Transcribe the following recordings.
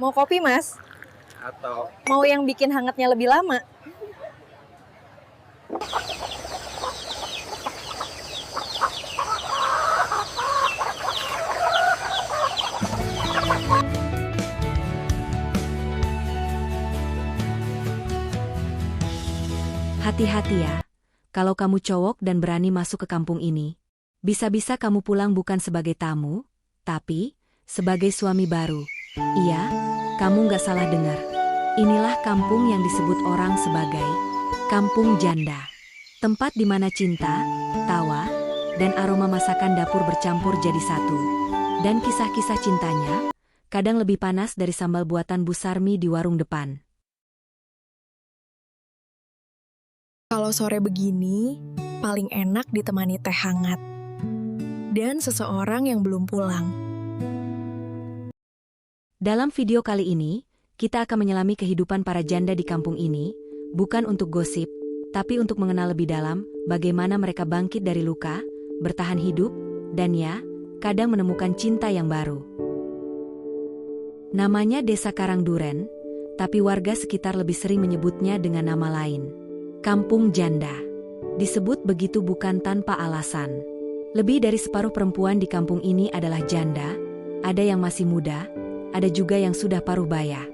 Mau kopi, Mas? Atau Mau yang bikin hangatnya lebih lama? Hati-hati ya, kalau kamu cowok dan berani masuk ke kampung ini. Bisa-bisa kamu pulang bukan sebagai tamu, tapi sebagai suami baru. Iya, kamu nggak salah dengar. Inilah kampung yang disebut orang sebagai Kampung Janda. Tempat di mana cinta, tawa, dan aroma masakan dapur bercampur jadi satu. Dan kisah-kisah cintanya kadang lebih panas dari sambal buatan Bu Sarmi di warung depan. Kalau sore begini, paling enak ditemani teh hangat. Dan seseorang yang belum pulang. Dalam video kali ini, kita akan menyelami kehidupan para janda di kampung ini, bukan untuk gosip, tapi untuk mengenal lebih dalam bagaimana mereka bangkit dari luka, bertahan hidup, dan ya, kadang menemukan cinta yang baru. Namanya Desa Karangduren, tapi warga sekitar lebih sering menyebutnya dengan nama lain. Kampung Janda. Disebut begitu bukan tanpa alasan. Lebih dari separuh perempuan di kampung ini adalah janda, ada yang masih muda, ada juga yang sudah paruh baya.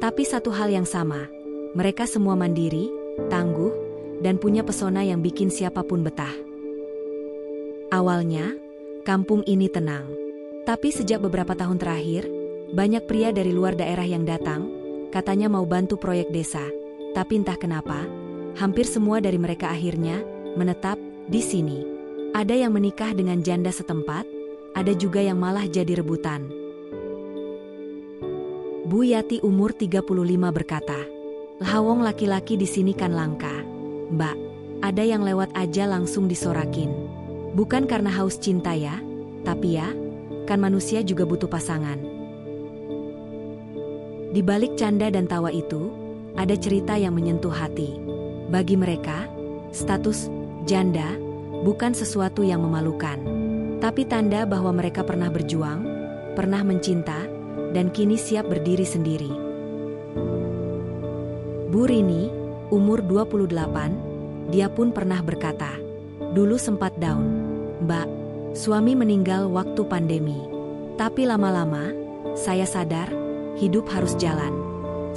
Tapi satu hal yang sama, mereka semua mandiri, tangguh, dan punya pesona yang bikin siapapun betah. Awalnya, kampung ini tenang. Tapi sejak beberapa tahun terakhir, banyak pria dari luar daerah yang datang, katanya mau bantu proyek desa. Tapi entah kenapa, hampir semua dari mereka akhirnya menetap di sini. Ada yang menikah dengan janda setempat, ada juga yang malah jadi rebutan. Bu Yati umur 35 berkata, "Lawong laki-laki di sini kan langka. Mbak, ada yang lewat aja langsung disorakin. Bukan karena haus cinta ya, tapi ya, kan manusia juga butuh pasangan." Di balik canda dan tawa itu, ada cerita yang menyentuh hati. Bagi mereka, status janda bukan sesuatu yang memalukan, tapi tanda bahwa mereka pernah berjuang, pernah mencinta, dan kini siap berdiri sendiri. Bu Rini, umur 28, dia pun pernah berkata, "Dulu sempat down, Mbak, suami meninggal waktu pandemi. Tapi lama-lama, saya sadar, hidup harus jalan.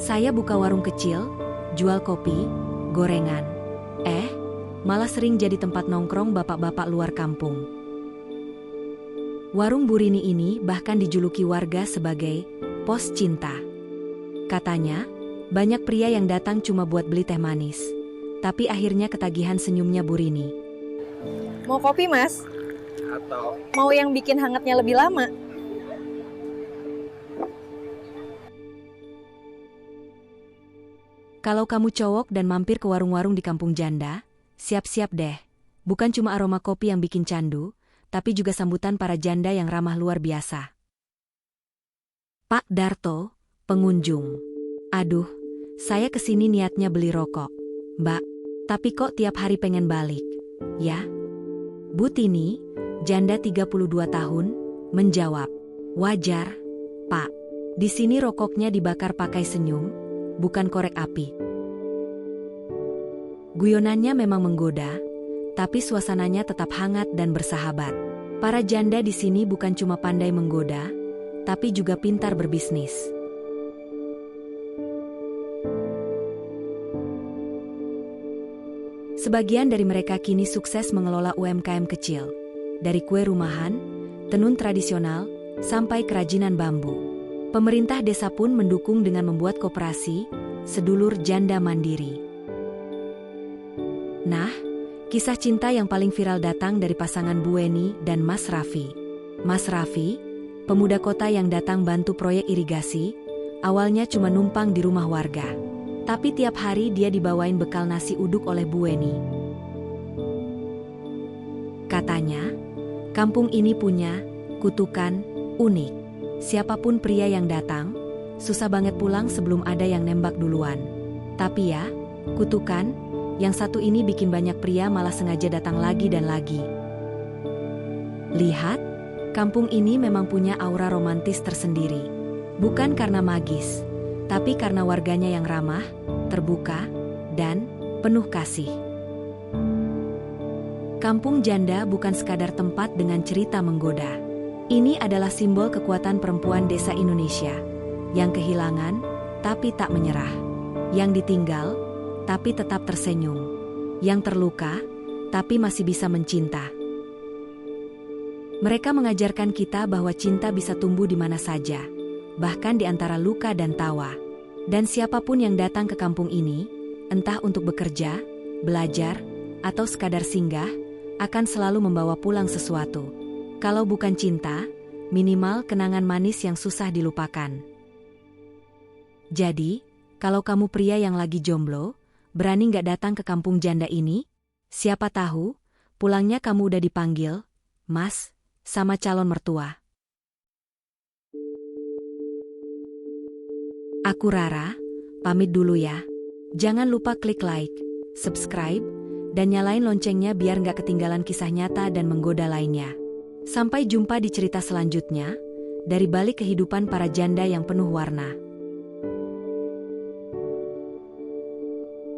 Saya buka warung kecil, jual kopi, gorengan. Malah sering jadi tempat nongkrong bapak-bapak luar kampung." Warung Bu Rini ini bahkan dijuluki warga sebagai pos cinta. Katanya, banyak pria yang datang cuma buat beli teh manis. Tapi akhirnya ketagihan senyumnya Bu Rini. Mau kopi, Mas? atau Mau yang bikin hangatnya lebih lama? Kalau kamu cowok dan mampir ke warung-warung di kampung janda, siap-siap deh. Bukan cuma aroma kopi yang bikin candu, tapi juga sambutan para janda yang ramah luar biasa. Pak Darto, pengunjung. "Aduh, saya kesini niatnya beli rokok. Mbak, tapi kok tiap hari pengen balik, ya?" Bu Tini, janda 32 tahun, menjawab, "Wajar, Pak. Di sini rokoknya dibakar pakai senyum, bukan korek api." Guyonannya memang menggoda, tapi suasananya tetap hangat dan bersahabat. Para janda di sini bukan cuma pandai menggoda, tapi juga pintar berbisnis. Sebagian dari mereka kini sukses mengelola UMKM kecil, dari kue rumahan, tenun tradisional, sampai kerajinan bambu. Pemerintah desa pun mendukung dengan membuat koperasi, sedulur janda mandiri. Nah, kisah cinta yang paling viral datang dari pasangan Bu Weni dan Mas Raffi. Mas Raffi, pemuda kota yang datang bantu proyek irigasi, awalnya cuma numpang di rumah warga. Tapi tiap hari dia dibawain bekal nasi uduk oleh Bu Weni. Katanya, kampung ini punya kutukan unik. Siapapun pria yang datang, susah banget pulang sebelum ada yang nembak duluan. Tapi ya, kutukan yang satu ini bikin banyak pria malah sengaja datang lagi dan lagi. Lihat, kampung ini memang punya aura romantis tersendiri. Bukan karena magis, tapi karena warganya yang ramah, terbuka, dan penuh kasih. Kampung Janda bukan sekadar tempat dengan cerita menggoda. Ini adalah simbol kekuatan perempuan desa Indonesia, yang kehilangan, tapi tak menyerah. Yang ditinggal, tapi tetap tersenyum. Yang terluka, tapi masih bisa mencinta. Mereka mengajarkan kita bahwa cinta bisa tumbuh di mana saja, bahkan di antara luka dan tawa. Dan siapapun yang datang ke kampung ini, entah untuk bekerja, belajar, atau sekadar singgah, akan selalu membawa pulang sesuatu. Kalau bukan cinta, minimal kenangan manis yang susah dilupakan. Jadi, kalau kamu pria yang lagi jomblo, berani nggak datang ke kampung janda ini? Siapa tahu, pulangnya kamu udah dipanggil, Mas, sama calon mertua. Aku Rara, pamit dulu ya. Jangan lupa klik like, subscribe, dan nyalain loncengnya biar nggak ketinggalan kisah nyata dan menggoda lainnya. Sampai jumpa di cerita selanjutnya, dari balik kehidupan para janda yang penuh warna.